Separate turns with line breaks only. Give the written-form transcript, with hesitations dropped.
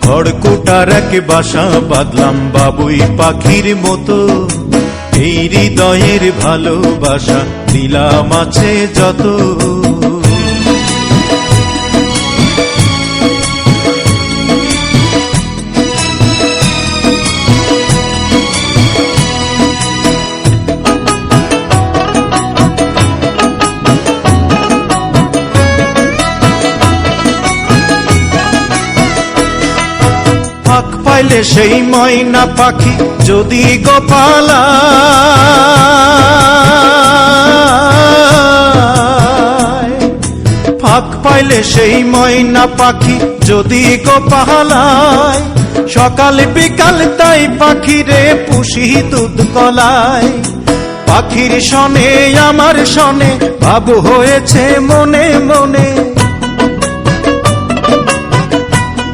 খড়কুটার এক বাসা বাঁধলাম বাবুই পাখির মতো, এই হৃদয়ের ভালোবাসা দিলাম আছে যত। ফাঁক পাইলে সেই ময়না পাখি যদি গোপালা, ফাঁক পাইলে সেই ময়না পাখি যদি গোপালায়, সকাল বিকাল তাই পাখিরে পুষি দুধ কলায়। পাখির সনে আমার সনে ভাব হয়েছে মনে মনে,